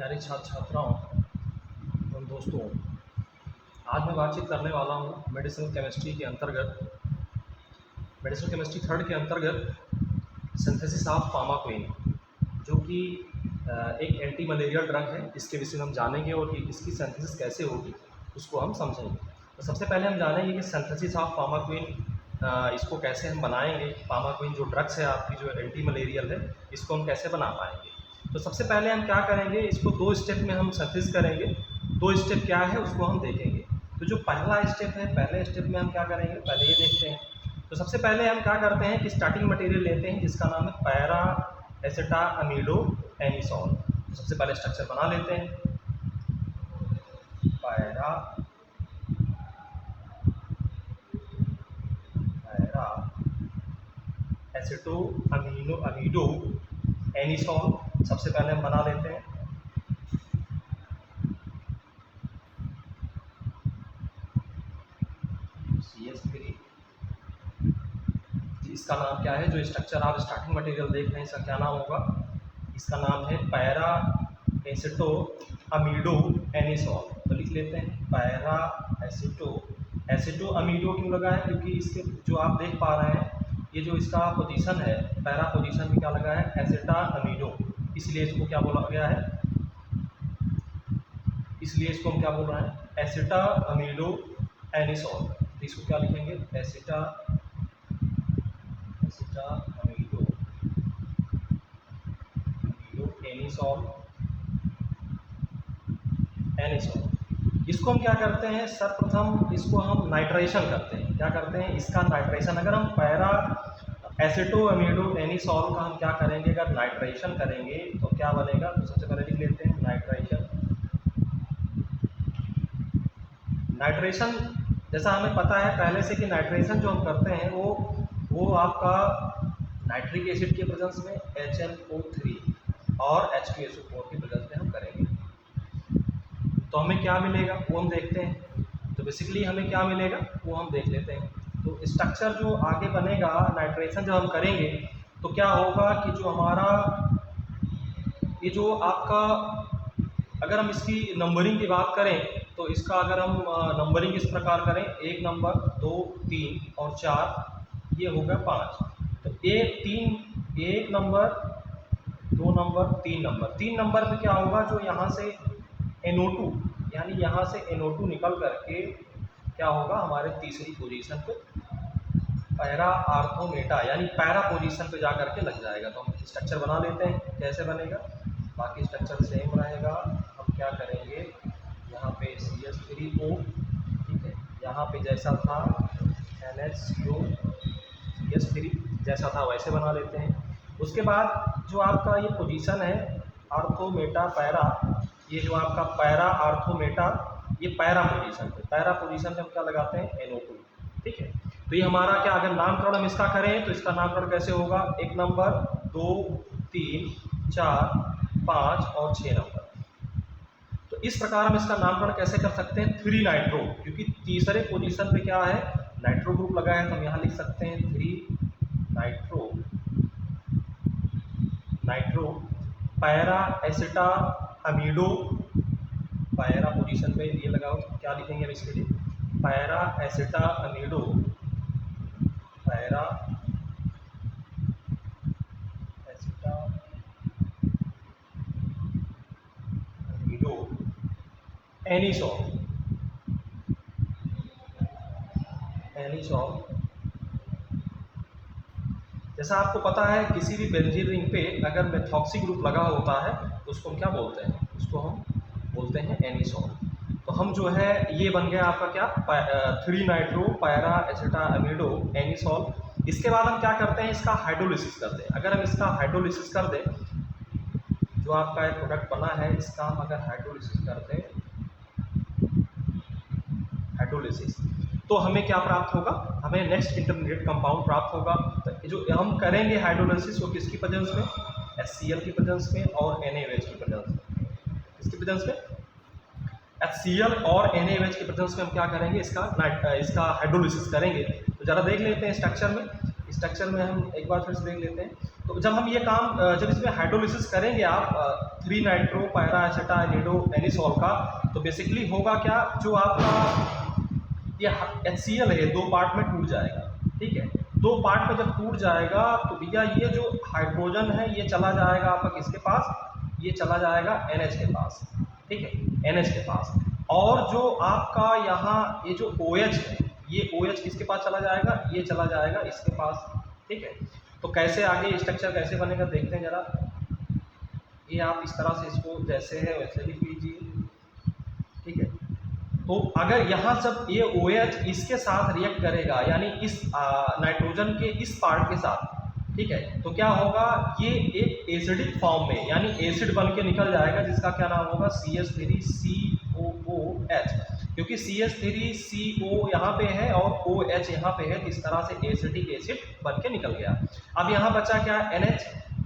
प्यारे छात्र छात्राओं एवं दोस्तों, आज मैं बातचीत करने वाला हूँ मेडिसिनल केमिस्ट्री के अंतर्गत, मेडिसिनल केमिस्ट्री थर्ड के अंतर्गत सिंथेसिस ऑफ फार्माक्विन, जो कि एक एंटी मलेरियल ड्रग है। इसके विषय में हम जानेंगे और कि इसकी सिंथेसिस कैसे होगी उसको हम समझेंगे। तो सबसे पहले हम जानेंगे कि सिंथेसिस ऑफ फार्माक्विन इसको कैसे हम बनाएंगे। फार्माक्विन जो ड्रग्स है आपकी, जो एंटी मलेरियल है, इसको हम कैसे बना पाएंगे। तो सबसे पहले हम क्या करेंगे, इसको दो स्टेप में हम सिंथेसिस करेंगे। दो स्टेप क्या है उसको हम देखेंगे। तो जो पहला स्टेप है, पहले स्टेप में हम क्या करेंगे पहले ये देखते हैं। तो सबसे पहले हम क्या करते हैं कि स्टार्टिंग मटेरियल लेते हैं जिसका नाम है पैरा एसिटामिडो एनिसोल। तो सबसे पहले स्ट्रक्चर बना लेते हैं। पैरा एसिटोअमीडो एनिसोल सबसे पहले हम बना लेते हैं। CH3, इसका नाम क्या है, जो स्ट्रक्चर आप स्टार्टिंग मटेरियल देख रहे हैं इसका क्या नाम होगा, इसका नाम है पैरा एसिटोअमीडो एनिसोल। तो लिख लेते हैं पैरा एसिटोअमीडो क्यों लगा है, क्योंकि इसके जो आप देख पा रहे हैं ये जो इसका पोजीशन है, पैरा पोजीशन में क्या लगा है एसिटामिडो, इसलिए इसको क्या बोला गया है, इसलिए इसको हम क्या बोल रहे हैं एसिटामिडो एनिसोल। तो इसको क्या लिखेंगे एसिटामिडो एनिसोल। इसको हम क्या करते हैं, सर्वप्रथम इसको हम नाइट्रेशन करते हैं। क्या करते हैं इसका नाइट्रेशन। अगर हम पैरा एसिटोअमीडो एनिसोल का हम क्या करेंगे, अगर नाइट्रेशन करेंगे तो क्या बनेगा। तो सबसे पहले लिख लेते हैं नाइट्रेशन। नाइट्रेशन जैसा हमें पता है पहले से कि नाइट्रेशन जो हम करते हैं वो आपका नाइट्रिक एसिड के प्रेजेंस में HNO3 और H2SO4 के प्रेजेंस में हम करेंगे। तो हमें क्या मिलेगा वो हम देखते हैं। तो बेसिकली हमें क्या मिलेगा वो हम देख लेते हैं। तो स्ट्रक्चर जो आगे बनेगा, नाइट्रेशन जब हम करेंगे तो क्या होगा कि जो हमारा ये जो आपका, अगर हम इसकी नंबरिंग की बात करें तो इसका अगर हम नंबरिंग इस प्रकार करें 1 नंबर 2 3 और 4, ये होगा 5। तो 1 नंबर 2 नंबर 3 नंबर पे क्या होगा, जो यहाँ से NO2 यानी यहाँ से NO2 निकल करके क्या होगा हमारे तीसरी पोजीशन पे पैरा आर्थोमेटा यानी पैरा पोजीशन पे जा करके लग जाएगा। तो हम स्ट्रक्चर बना लेते हैं। कैसे बनेगा, बाकी स्ट्रक्चर सेम रहेगा। हम क्या करेंगे, यहाँ पे CH3O, ठीक है, यहाँ पे जैसा था NHCO CH3 जैसा था वैसे बना लेते हैं। उसके बाद जो आपका ये पोजीशन है आर्थोमेटा पैरा, ये जो आपका पैरा आर्थोमेटा, ये पैरा पोजीशन पे हम क्या लगाते हैं NO2, ठीक है। तो ये हमारा क्या, अगर नामकरण हम इसका करें तो इसका नामकरण कैसे होगा, 1 नंबर 2 3 4 5 और 6 नंबर। तो इस प्रकार हम इसका नामकरण कैसे कर सकते हैं 3 नाइट्रो, क्योंकि तीसरे पोजीशन पे क्या है नाइट्रो ग्रुप लगा है। तो हम यहाँ लिख सकते हैं 3 नाइट्रो पैरा एसिटामिडो, पैरा पोजीशन पे ये लगाओ, क्या लिखेंगे इसके लिए पैरा एसिटामिडो एनिसोल। जैसा आपको पता है किसी भी बेंजीन रिंग पे अगर मेथॉक्सी ग्रुप लगा होता है तो उसको हम क्या बोलते हैं, उसको हम बोलते हैं एनिसोल। तो हम जो है ये बन गया आपका क्या 3 नाइट्रो पैरा एसिटामिडो एनिसोल। इसके बाद हम क्या करते हैं, इसका हाइड्रोलिसिस करते हैं। अगर हम इसका हाइड्रोलिसिस कर दें, जो आपका एक प्रोडक्ट बना है इसका हम अगर हाइड्रोलिसिस कर दें, हाइड्रोलिसिस, तो हमें क्या प्राप्त होगा, हमें नेक्स्ट इंटरमीडिएट कंपाउंड प्राप्त होगा। तो जो हम करेंगे हाइड्रोलिसिस वो किसकी प्रेजेंस में, HCl की प्रेजेंस में और NaOH की प्रेजेंस में। किसकी प्रेजेंस में, HCl और NaOH की प्रेजेंस में हम क्या करेंगे इसका हाइड्रोलिसिस करेंगे। तो ज़रा देख लेते हैं स्ट्रक्चर में हम एक बार फिर से देख लेते हैं। तो जब हम ये काम जब इसमें हाइड्रोलिसिस करेंगे आप 3 नाइट्रो पायरा एसिटाइनिडो एनिसोल का, तो बेसिकली होगा क्या, जो आपका ये HCl है 2 पार्ट में टूट जाएगा। ठीक है, 2 पार्ट में जब टूट जाएगा तो भैया ये जो हाइड्रोजन है ये चला जाएगा आपका किसके पास, ये चला जाएगा NH के पास। ठीक है, NH के पास। और जो आपका यहाँ ये जो OH है, ये OH किसके पास चला जाएगा, ये चला जाएगा इसके पास। ठीक है, तो कैसे आगे स्ट्रक्चर कैसे बनेगा देखते हैं जरा। ये आप इस तरह से इसको जैसे है वैसे लिख लीजिए। ठीक है, तो अगर यहाँ जब ये OH इसके साथ रिएक्ट करेगा, यानी इस नाइट्रोजन के इस पार्ट के साथ, ठीक है, तो क्या होगा, ये एक एसिडिक फॉर्म में यानी एसिड बन के निकल जाएगा, जिसका क्या नाम होगा CH3COOH, क्योंकि CH3CO यहाँ पे है और OH यहाँ पे है, इस तरह से एसिडिक एसिड बन के निकल गया। अब यहाँ बचा क्या,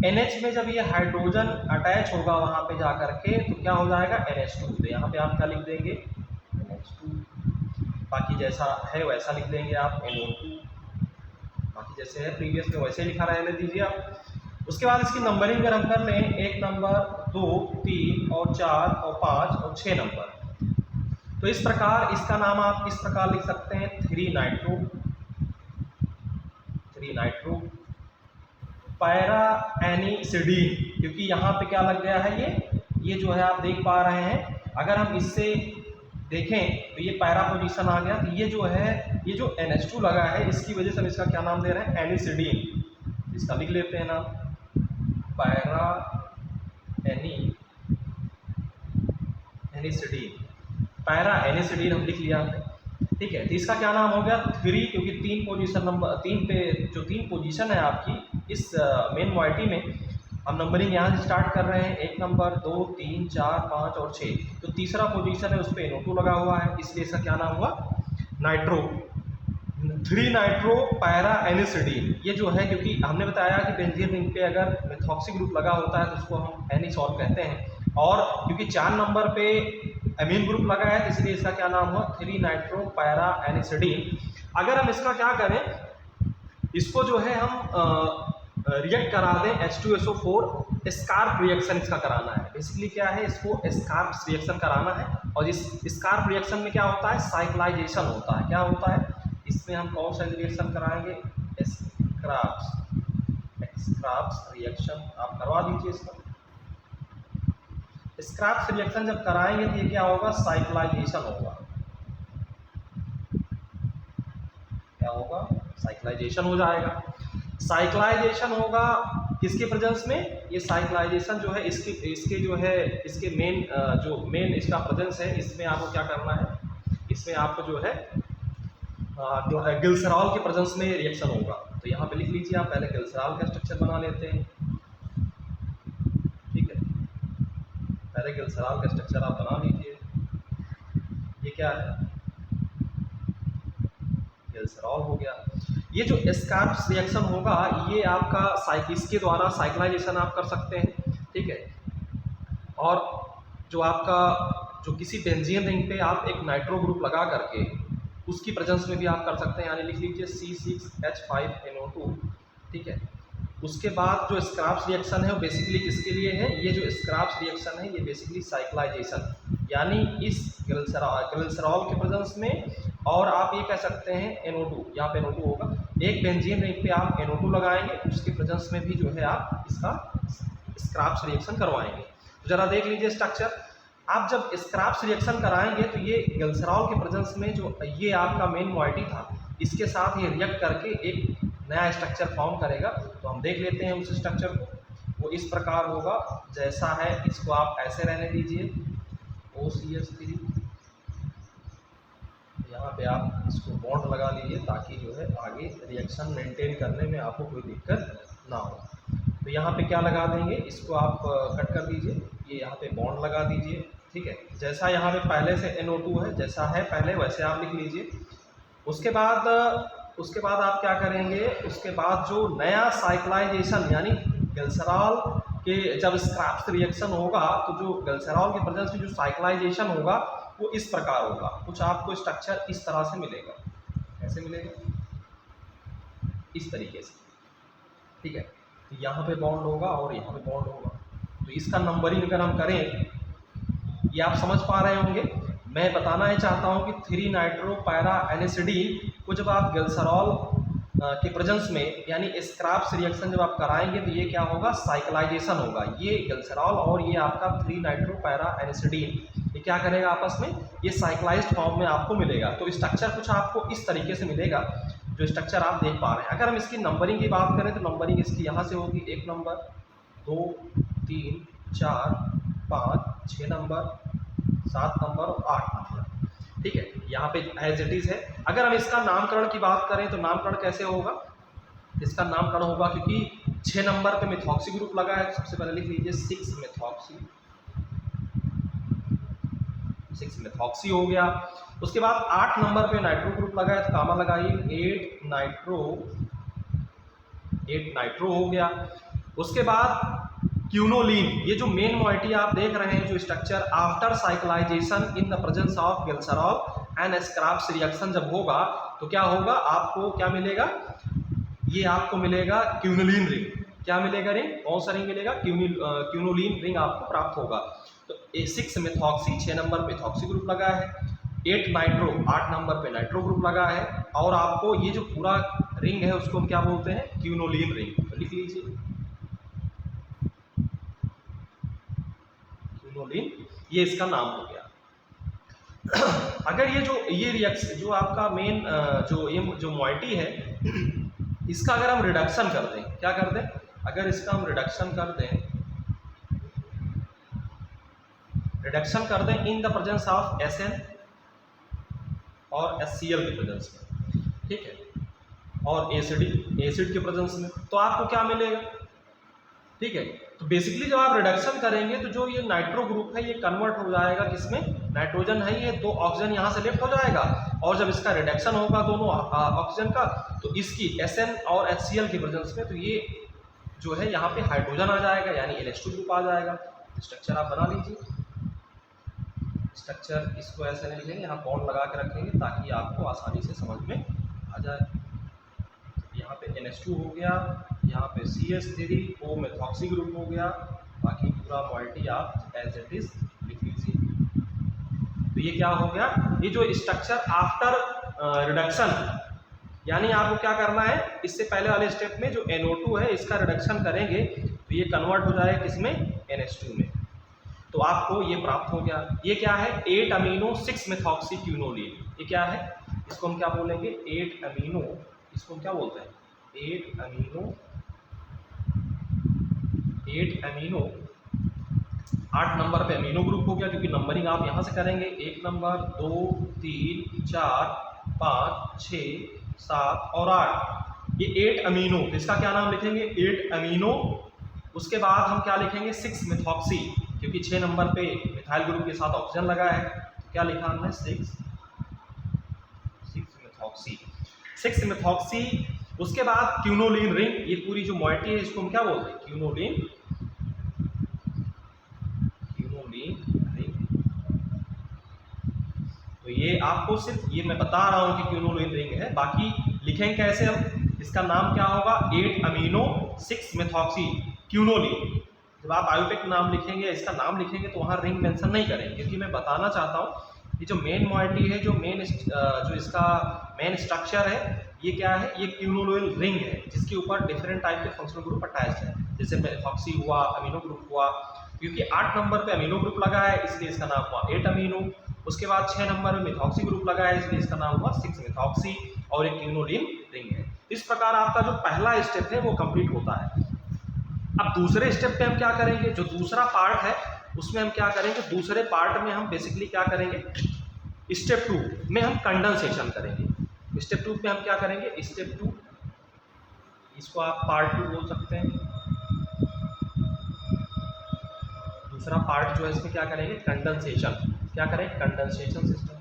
NH में जब ये हाइड्रोजन अटैच होगा वहाँ पे जा करके तो क्या हो जाएगा NH2। तो यहाँ पे आप क्या लिख देंगे NH2, बाकी जैसा है वैसा लिख देंगे आप NO2, बाकी जैसे है प्रीवियस में वैसे लिखा रहने दीजिए आप। उसके बाद इसकी नंबरिंग अगर हम कर लें 1 नंबर 2 3 और 4 और 5 और 6 नंबर, तो इस प्रकार इसका नाम आप इस प्रकार लिख सकते हैं 3 नाइट्रो पैरा एनिसिडीन, क्योंकि यहाँ पे क्या लग गया है, ये जो है आप देख पा रहे हैं, अगर हम इससे देखें तो ये पैरा पोजीशन आ गया, तो ये जो है ये जो NH2 लगा है इसकी वजह से हम इसका क्या नाम दे रहे हैं एनिसिडीन। इसका लिख लेते हैं नाम पैरा एनिसिडीन, पैरा एनिसिडीन हम लिख लिया। ठीक है, तो इसका क्या नाम हो गया 3, क्योंकि 3 पोजीशन नंबर 3 पे जो 3 पोजीशन है आपकी इस मेन मॉइटी में, हम नंबरिंग यहाँ से स्टार्ट कर रहे हैं 1 नंबर 2 3 4 5 और 6, तो तीसरा पोजीशन है उस पर NO2 लगा हुआ है, इसलिए इसका क्या नाम हुआ 3 नाइट्रो पैरा एनिसिडीन। ये जो है, क्योंकि हमने बताया कि बेंजीन रिंग पे अगर मेथॉक्सी ग्रुप लगा होता है तो उसको हम एनिसॉल कहते हैं, और क्योंकि 4 नंबर पे एमीन ग्रुप लगा है तो इसलिए इसका क्या नाम हुआ 3 नाइट्रो पैरा एनिसिडीन। अगर हम इसका क्या करें, इसको जो है हम रिएक्ट करा दें H2SO4, स्कार्प रिएक्शन इसका कराना है। बेसिकली क्या है, इसको स्कार्प रिएक्शन कराना है, और इस स्कार्प रिएक्शन में क्या होता है साइक्लाइजेशन होता है। क्या होता है इसमें, हम कौन सा रिएक्शन कराएंगे, स्क्रैप्स रिएक्शन आप करवा दीजिए इसका। स्क्रैप्स रिएक्शन जब कराएंगे तो ये क्या होगा साइक्लाइजेशन होगा, क्या होगा साइक्लाइजेशन हो जाएगा। साइक्लाइजेशन होगा किसके प्रेजेंस में, ये साइक्लाइजेशन जो है इसके जो है इसके मेन इसका प्रेजेंस है, इसमें आपको क्या करना है, इसमें आपको जो है ग्लिसरॉल के प्रेजेंस में रिएक्शन होगा। तो यहाँ पे लिख लीजिए आप, पहले ग्लिसरॉल का स्ट्रक्चर बना लेते हैं। ठीक है, पहले ग्लिसरॉल का स्ट्रक्चर आप बना लीजिए। ये क्या है, ग्लिसरॉल हो गया। ये जो स्कार्प्स रिएक्शन होगा ये आपका इसके द्वारा साइक्लाइजेशन आप कर सकते हैं। ठीक है, और जो आपका जो किसी बेंजीन रिंग पे आप एक नाइट्रो ग्रुप लगा करके उसकी प्रेजेंस में भी आप कर सकते हैं, यानी लिख लीजिए C6H5NO2। ठीक है, उसके बाद जो स्क्रैप्स रिएक्शन है वो बेसिकली किसके लिए है, ये जो स्क्रैप्स रिएक्शन है ये बेसिकली साइक्लाइजेशन, यानी इस ग्लिसरॉल के प्रेजेंस में, और आप ये कह सकते हैं NO2, यहाँ पे NO2 होगा, एक बेंजीन रिंग पे आप NO2 लगाएंगे उसके प्रेजेंस में भी जो है आप इसका स्क्रैप्स रिएक्शन करवाएंगे। तो जरा देख लीजिए स्ट्रक्चर, आप जब स्क्रैप्स रिएक्शन कराएंगे तो ये ग्लिसरॉल के प्रेजेंस में जो ये आपका मेन मॉइटी था इसके साथ ये रिएक्ट करके एक नया स्ट्रक्चर फॉर्म करेगा। तो हम देख लेते हैं उस स्ट्रक्चर को, वो इस प्रकार होगा जैसा है, इसको आप ऐसे रहने दीजिए OCH3, यहाँ पे आप इसको बॉन्ड लगा लीजिए ताकि जो है आगे रिएक्शन मेंटेन करने में आपको कोई दिक्कत ना हो। तो यहाँ पे क्या लगा देंगे, इसको आप कट कर दीजिए, ये यहाँ पे बॉन्ड लगा दीजिए। ठीक है, जैसा यहाँ पे पहले से NO2 है, जैसा है पहले वैसे आप लिख लीजिए। उसके बाद आप क्या करेंगे, उसके बाद जो नया साइक्लाइजेशन यानी ग्लिसरॉल के जब स्क्रैप्स रिएक्शन होगा तो जो ग्लिसरॉल के प्रेजेंस में जो साइक्लाइजेशन होगा वो इस प्रकार होगा, कुछ आपको स्ट्रक्चर इस तरह से मिलेगा। कैसे मिलेगा, इस तरीके से। ठीक है, तो यहाँ पे बॉन्ड होगा और यहाँ पे बॉन्ड होगा। तो इसका नंबरिंग अगर हम करें, ये आप समझ पा रहे होंगे। मैं बताना ही चाहता हूँ कि 3 नाइट्रो पैरा एनिसिडीन को जब आप ग्लिसरॉल के प्रेजेंस में यानी स्क्रैप्स रिएक्शन जब आप कराएंगे तो ये क्या होगा, साइक्लाइजेशन होगा। ये ग्लिसरॉल और ये आपका 3 नाइट्रो पैरा एनिसिडीन ये क्या करेगा आपस में, ये साइक्लाइज्ड फॉर्म में आपको मिलेगा। तो स्ट्रक्चर कुछ आपको इस तरीके से मिलेगा जो स्ट्रक्चर आप देख पा रहे हैं। अगर हम इसकी नंबरिंग की बात करें तो नंबरिंग इसकी यहाँ से होगी 1 नंबर, 2, 3, 4, 5, 6 नंबर, 7 नंबर और 8 नंबर। ठीक है, यहाँ पे एज इट इज है। अगर हम इसका नामकरण की बात करें तो नामकरण कैसे होगा, इसका नामकरण होगा क्योंकि 6 नंबर पे मिथॉक्सी ग्रुप लगा है, सबसे पहले लिख लीजिए 6 मिथॉक्सी, 6 मिथॉक्सी हो गया। उसके बाद 8 नंबर पे नाइट्रो ग्रुप लगा है तो कामा लगाइए 8 नाइट्रो हो गया। उसके बाद क्यूनोलिन, ये जो मेन मॉइटी आप देख रहे हैं जो structure after cyclisation in the presence of glycerol and scraps reaction जब होगा तो क्या होगा, आपको क्या मिलेगा, ये आपको मिलेगा क्यूनोलिन रिंग। क्या मिलेगा रिंग, कौन सा रिंग मिलेगा, क्यूनोलिन रिंग आपको प्राप्त होगा। तो 6 मिथॉक्सी 6 नंबर पे मिथॉक्सी ग्रुप लगा है, 8 नाइट्रो 8 नंबर पे नाइट्रो ग्रुप लगा है, और आपको ये जो पूरा रिंग है उसको हम क्या बोलते हैं, क्यूनोलिन रिंग। तो लिख लीजिए क्यूनोलिन, ये इसका नाम हो गया। अगर ये रिएक्शन जो आपका मेन जो मॉइटी है इसका अगर हम रिडक्शन कर दें, क्या कर दें, अगर इसका हम रिडक्शन कर दें in the presence of SN और HCl के प्रेजेंस में, ठीक है, और एसिड के प्रेजेंस में, तो आपको क्या मिलेगा, ठीक है। तो बेसिकली जब आप रिडक्शन करेंगे तो जो ये नाइट्रो ग्रुप है ये कन्वर्ट हो जाएगा किसमें, नाइट्रोजन है ये, 2 ऑक्सीजन यहाँ से लेफ्ट हो जाएगा, और जब इसका रिडक्शन होगा दोनों ऑक्सीजन का तो इसकी SN और HCl के प्रेजेंस में तो ये जो है यहाँ पे हाइड्रोजन आ जाएगा यानी NH2 ग्रुप आ जाएगा। स्ट्रक्चर आप बना लीजिए, स्ट्रक्चर इसको ऐसे नहीं लिखेंगे, यहाँ बॉन्ड लगा के रखेंगे ताकि आपको आसानी से समझ में आ जाए। यहाँ पे NH2 हो गया, यहाँ पे CH3 O मेथॉक्सी ग्रुप हो गया, बाकी पूरा मॉइटी आप एज इट इज लिख लीजिए। तो ये क्या हो गया, ये जो स्ट्रक्चर आफ्टर रिडक्शन, यानी आपको क्या करना है, इससे पहले वाले स्टेप में जो NO2 है इसका रिडक्शन करेंगे तो ये कन्वर्ट हो जाएगा किसमें, NH2 में। तो आपको ये प्राप्त हो गया। ये क्या है, 8 अमीनो 6 मेथॉक्सी क्यूनोलिन। ये क्या है, इसको हम क्या बोलेंगे, 8 अमीनो, इसको हम क्या बोलते हैं, 8 अमीनो 8 नंबर पे अमीनो ग्रुप हो गया, क्योंकि नंबरिंग आप यहाँ से करेंगे 1 नंबर, 2, 3, 4, 5, 6, 7 और 8, ये 8 अमीनो। इसका क्या नाम लिखेंगे, 8 अमीनो। उसके बाद हम क्या लिखेंगे, 6 मिथॉक्सी, क्योंकि 6 नंबर पे मिथाइल ग्रुप के साथ ऑक्सीजन लगा है, क्या लिखा हमने, 6 मिथॉक्सी, 6 मिथॉक्सी। उसके बाद क्यूनोलिन रिंग, ये पूरी जो मॉइटी है इसको हम क्या बोलते हैं, क्यूनोलिन रिंग। तो ये आपको सिर्फ ये मैं बता रहा हूं कि क्यूनोलिन रिंग है, बाकी लिखेंगे कैसे हम, इसका नाम क्या होगा, 8 अमीनो 6 मेथॉक्सी क्यूनोलिन। जब आप आयुपेक नाम लिखेंगे, इसका नाम लिखेंगे तो वहाँ रिंग मेंशन नहीं करेंगे, क्योंकि मैं बताना चाहता हूँ ये जो मेन मॉइटी है, जो इसका मेन स्ट्रक्चर है, ये क्या है, ये क्यूनोलिन रिंग है जिसके ऊपर डिफरेंट टाइप के फंक्शनल ग्रुप अटैच्ड है, जैसे मेथॉक्सी हुआ, अमीनो ग्रुप हुआ, क्योंकि 8 नंबर पे अमीनो ग्रुप लगा है इसलिए इसका नाम हुआ 8 अमीनो। उसके बाद 6 नंबर में मिथॉक्सी ग्रुप लगा है इसलिए इसका नाम हुआ 6 मिथॉक्सी, और एक क्यूनोलिन रिंग है। इस प्रकार आपका जो पहला स्टेप है वो कंप्लीट होता है। अब दूसरे स्टेप पे हम क्या करेंगे, जो दूसरा पार्ट है उसमें हम क्या करेंगे, दूसरे पार्ट में हम बेसिकली क्या करेंगे, स्टेप 2 में हम कंडेंसेशन करेंगे। स्टेप 2 में हम क्या करेंगे, स्टेप 2, इसको आप पार्ट 2 बोल सकते हैं। दूसरा पार्ट जो है इसमें क्या करेंगे, कंडेंसेशन, क्या करेंगे, condensation system,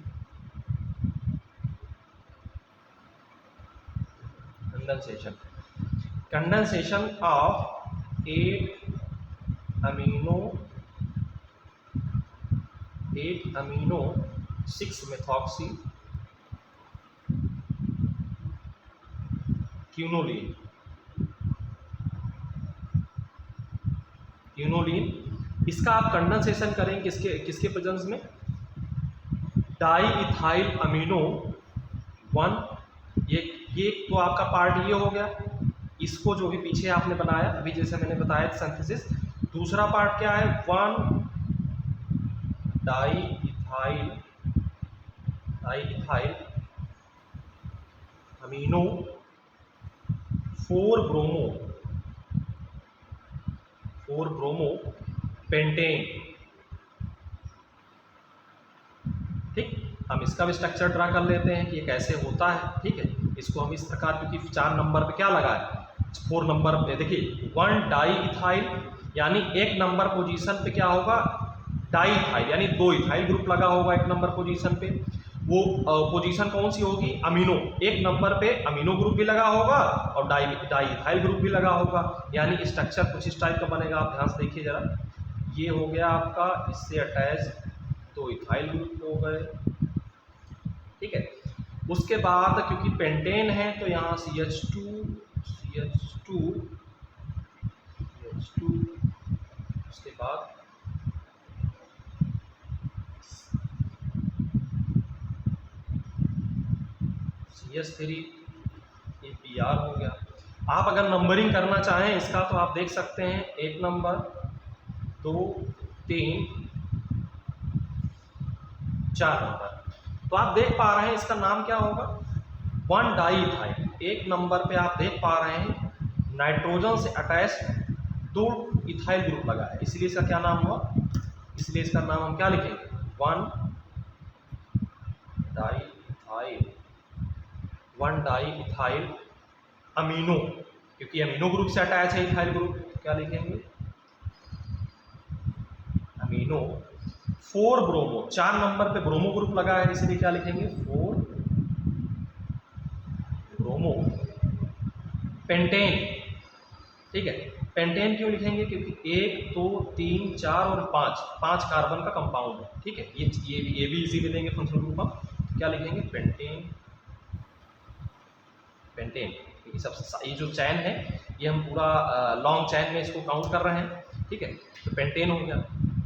condensation of 8 amino 6 methoxy quinoline. Quinoline. इसका आप कंडेंसेशन करेंगे किसके प्रेजेंस में, डाई इथाइल अमीनो 1। ये तो आपका पार्ट ये हो गया, इसको जो भी पीछे आपने बनाया अभी जैसे मैंने बताया सिंथेसिस। दूसरा पार्ट क्या है, 1 di ethyl amino 4 bromo pentane. ठीक, हम इसका भी स्ट्रक्चर ड्रा कर लेते हैं कि ये कैसे होता है। ठीक है, इसको हम इस प्रकार, क्योंकि 4 नंबर पे क्या लगा है, 4 नंबर पे देखिए 1 डाई इथाइल, यानी 1 नंबर पोजीशन पे क्या होगा, डाई इथाइल यानी 2 इथाइल ग्रुप लगा होगा 1 नंबर पोजीशन पे। वो पोजीशन कौन सी होगी, अमीनो, 1 नंबर पे अमीनो ग्रुप भी लगा होगा और डाई इथाइल ग्रुप भी लगा होगा, यानी स्ट्रक्चर कुछ इस टाइप का बनेगा। आप ध्यान से देखिए जरा, ये हो गया आपका इससे अटैच 2 इथाइल ग्रुप हो गए। ठीक है, उसके बाद क्योंकि पेंटेन है तो यहाँ CH2 उसके बाद CH3 ये Br हो गया। आप अगर नंबरिंग करना चाहें इसका तो आप देख सकते हैं 1 नंबर 2 3 4 नंबर। तो आप देख पा रहे हैं इसका नाम क्या होगा, 1 डाई इथाइल। 1 नंबर पे आप देख पा रहे हैं नाइट्रोजन से अटैच 2 इथाइल ग्रुप लगा है, इसलिए इसका क्या नाम हुआ, इसलिए इसका नाम हम क्या लिखेंगे, 1 डाई इथाइल अमीनो, क्योंकि अमीनो ग्रुप से अटैच है इथाइल ग्रुप, तो क्या लिखेंगे, अमीनो 4 ब्रोमो। 4 नंबर पे ब्रोमो ग्रुप लगा है इसलिए क्या लिखेंगे, 4 ब्रोमो पेंटेन। ठीक है, पेंटेन क्यों लिखेंगे, क्योंकि 1 2 3 4 और 5 कार्बन का कंपाउंड है। ठीक है, ये भी इजी ले लेंगे फंक्शनल ग्रुप हम, क्या लिखेंगे, पेंटेन। क्योंकि सबसे ये जो चैन है ये हम पूरा लॉन्ग चैन में इसको काउंट कर रहे हैं। ठीक है, तो पेंटेन हो गया।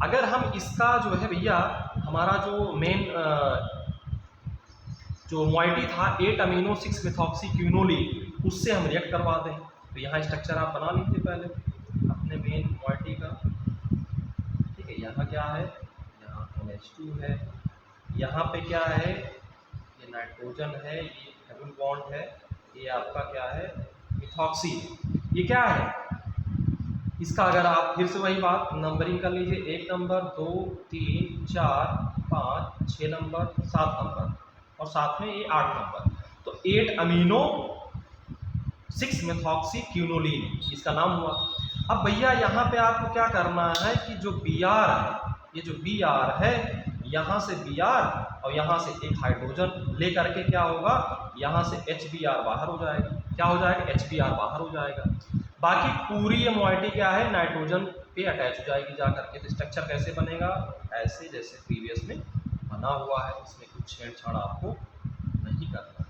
अगर हम इसका जो है भैया हमारा जो मेन जो मॉइटी था 8 अमीनो 6 मेथॉक्सी क्यूनोलीन, उससे हम रिएक्ट करवा दें, तो यहाँ स्ट्रक्चर आप बना लीजिए पहले अपने मेन मॉइटी का। ठीक है, यहाँ क्या है, यहाँ NH2 है, यहाँ पे क्या है, ये नाइट्रोजन है, ये डबल बॉन्ड है, ये आपका क्या है, मिथॉक्सी। ये क्या है, इसका अगर आप फिर से वही बात नंबरिंग कर लीजिए, 1 नंबर 2 3 4 5 6 नंबर 7 नंबर और साथ में ये 8 नंबर, तो 8 अमीनो 6 मेथॉक्सी क्यूनोलीन इसका नाम हुआ। अब भैया यहाँ पे आपको क्या करना है कि जो Br है, ये जो Br है, यहाँ से Br और यहाँ से एक हाइड्रोजन ले करके क्या होगा, यहाँ से HBr बाहर हो जाएगा। क्या हो जाएगा, HBr बाहर हो जाएगा। बाकी पूरी ये मॉइटी क्या है, नाइट्रोजन पे अटैच हो जाएगी जा करके। तो स्ट्रक्चर कैसे बनेगा, ऐसे जैसे प्रीवियस में बना हुआ है, इसमें कुछ छेड़छाड़ आपको नहीं करना है।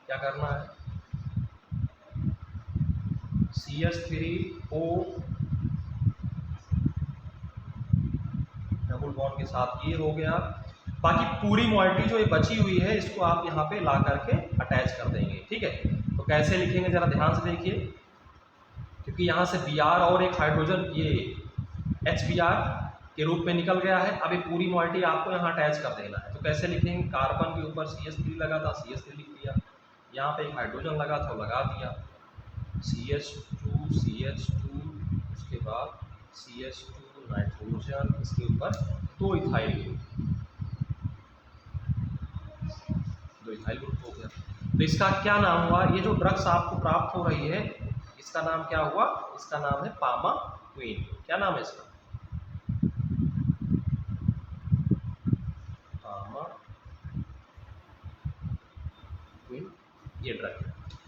क्या करना है, CH3O डबल बॉन्ड के साथ ये हो गया। बाकी पूरी मॉइटी जो ये बची हुई है इसको आप यहाँ पे ला करके अटैच कर देंगे। ठीक है, तो कैसे लिखेंगे जरा ध्यान से देखिए, क्योंकि यहाँ से Br और एक हाइड्रोजन ये HBr के रूप में निकल गया है। अब ये पूरी मॉइटी आपको यहाँ अटैच कर देना है। तो कैसे लिखेंगे, कार्बन के ऊपर CH3 लगा था, CH3 लिख दिया, यहाँ पे एक हाइड्रोजन लगा था, लगा दिया, CH2 उसके बाद CH2 नाइट्रोजन, इसके ऊपर 2 इथाइल ग्रुप हो गया। तो इसका क्या नाम हुआ, ये जो ड्रग्स आपको प्राप्त हो रही है इसका नाम क्या हुआ, इसका नाम है पामाक्विन। क्या नाम है इसका, पामाक्विन, ये ड्रग है।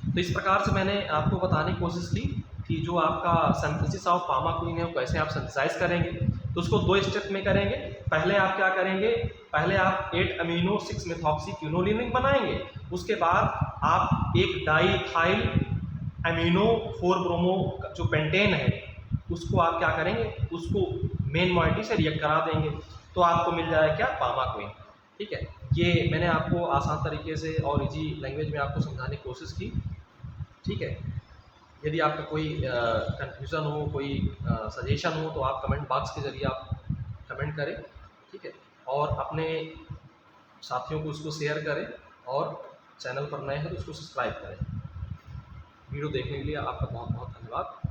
तो इस प्रकार से मैंने आपको बताने की कोशिश की कि जो आपका सिंथेसिस ऑफ पामाक्विन है वो कैसे आप सिंथेसाइज करेंगे। तो उसको 2 स्टेप में करेंगे। पहले आप क्या करेंगे, पहले आप 8 अमीनो 6 मेथॉक्सी क्यूनोलिन बनाएंगे, उसके बाद आप एक डाईथाइल अमीनो 4 ब्रोमो जो पेंटेन है उसको आप क्या करेंगे, उसको मेन मॉइटी से रिएक्ट करा देंगे, तो आपको मिल जाएगा क्या, पामा क्विन। ठीक है, ये मैंने आपको आसान तरीके से और इजी लैंग्वेज में आपको समझाने की कोशिश की। ठीक है, यदि आपका कोई कन्फ्यूज़न हो, कोई सजेशन हो, तो आप कमेंट बॉक्स के ज़रिए आप कमेंट करें। ठीक है, और अपने साथियों को उसको शेयर करें, और चैनल पर नए हैं तो उसको सब्सक्राइब करें। वीडियो देखने के लिए आपका बहुत बहुत धन्यवाद।